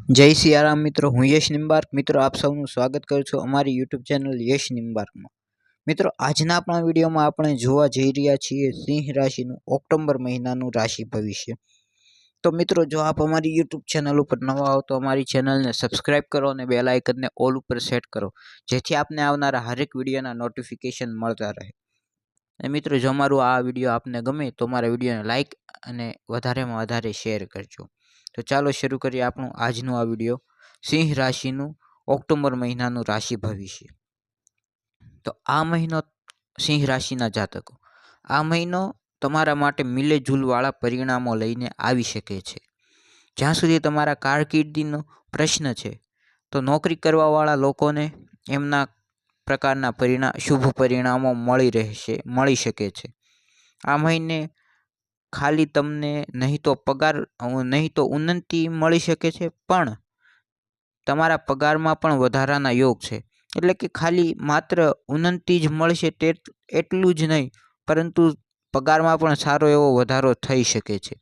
જય સિયારામ મિત્રો, હું યશ નિમ્બાર્ક. મિત્રો, આપ સૌનું સ્વાગત કરું છું અમારી યુટ્યુબ ચેનલ યશ નિમ્બાર્કમાં. મિત્રો, આજના આપણા વિડીયોમાં આપણે જોવા જઈ રહ્યા છીએ સિંહ રાશિનું ઓક્ટોબર મહિનાનું રાશિ ભવિષ્ય. તો મિત્રો, જો આપ અમારી યુટ્યુબ ચેનલ ઉપર નવા હો તો અમારી ચેનલને સબસ્ક્રાઇબ કરો અને બેલ આઇકનને ઓલ ઉપર સેટ કરો, જેથી આપને આવનારા હરેક વિડીયોના નોટિફિકેશન મળતા રહે. અને મિત્રો, જો અમારું આ વિડીયો આપને ગમે તો અમારા વિડીયોને લાઇક અને વધારેમાં વધારે શેર કરજો. તો ચાલો શરૂ કરીએ આપણું આજનું આ વિડીયો, સિંહ રાશિનું ઓક્ટોબર મહિનાનું રાશિ ભવિષ્ય. તો આ મહિનો સિંહ રાશિના જાતકો, આ મહિનો તમારા માટે મિલેજુલવાળા પરિણામો લઈને આવી શકે છે. જ્યાં સુધી તમારા કારકિર્દીનો પ્રશ્ન છે તો નોકરી કરવાવાળા લોકોને એમના પ્રકારના શુભ પરિણામો મળી શકે છે. આ મહિને ખાલી તમને નહીં તો પગાર નહીં તો ઉન્નતિ મળી શકે છે, પણ તમારા પગારમાં પણ વધારાના યોગ છે. એટલે કે ખાલી માત્ર ઉન્નતિ જ મળશે એટલું જ નહીં, પરંતુ પગારમાં પણ સારો એવો વધારો થઈ શકે છે.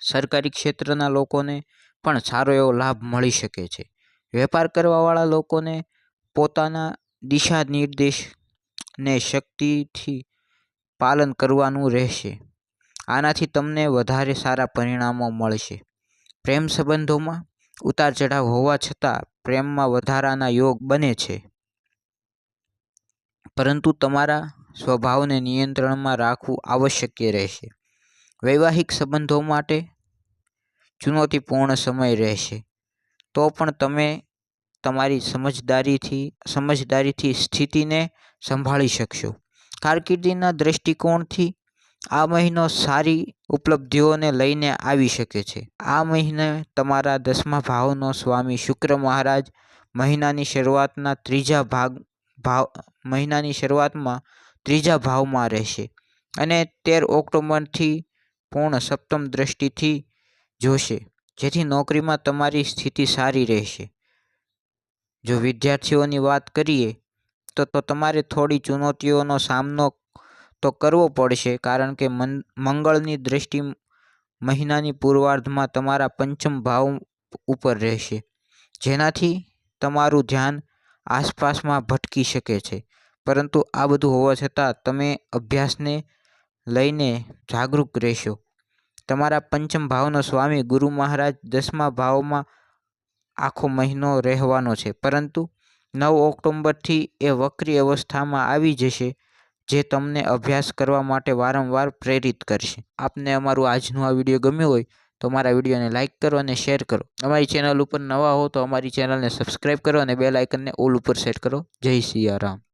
સરકારી ક્ષેત્રના લોકોને પણ સારો એવો લાભ મળી શકે છે. વેપાર કરવાવાળા લોકોને પોતાના દિશા નિર્દેશને શક્તિથી પાલન કરવાનું રહેશે. આનાથી તમને વધારે સારા પરિણામો મળશે. પ્રેમ સંબંધોમાં ઉતાર ચઢાવ હોવા છતાં પ્રેમમાં વધારાના યોગ બને છે, પરંતુ તમારા સ્વભાવને નિયંત્રણમાં રાખવું આવશ્યક રહેશે. વૈવાહિક સંબંધો માટે ચુનૌતીપૂર્ણ સમય રહેશે, તો પણ તમે તમારી સમજદારીથી સ્થિતિને સંભાળી શકશો. કારકિર્દીના દૃષ્ટિકોણથી આ મહિનો સારી ઉપલબ્ધિઓને લઈને આવી શકે છે. આ મહિને તમારા 10મા ભાવનો સ્વામી શુક્ર મહારાજ મહિનાની શરૂઆતમાં ત્રીજા ભાવમાં રહેશે અને 13 ઓક્ટોબરથી પૂર્ણ સપ્તમ દ્રષ્ટિથી જોશે, જેથી નોકરીમાં તમારી સ્થિતિ સારી રહેશે. જો વિદ્યાર્થીઓની વાત કરીએ તો તમારે થોડી ચુનૌતીઓનો સામનો તો કરવો પડશે, કારણ કે મંગળની દ્રષ્ટિ મહિનાની પૂર્વાર્ધમાં તમારા 5મ ભાવ ઉપર રહેશે, જેનાથી તમારું ધ્યાન આસપાસમાં ભટકી શકે છે. પરંતુ આ બધું હોવા છતાં તમે અભ્યાસને લઈને જાગૃત રહેશો. તમારા 5મ ભાવનો સ્વામી ગુરુ મહારાજ 10મા ભાવમાં આખો મહિનો રહેવાનો છે, પરંતુ 9 ઓક્ટોબરથી એ વક્રી અવસ્થામાં આવી જશે, જે તમને અભ્યાસ કરવા માટે વારંવાર પ્રેરિત કરશે. આપને અમારું આજનું આ વિડીયો ગમ્યો હોય તો અમારા વિડીયોને લાઇક કરો અને શેર કરો. અમારી ચેનલ ઉપર નવા હો તો અમારી ચેનલને સબસ્ક્રાઇબ કરો અને બેલ આઇકનને ઓલ ઉપર સેટ કરો. જય સિયારામ.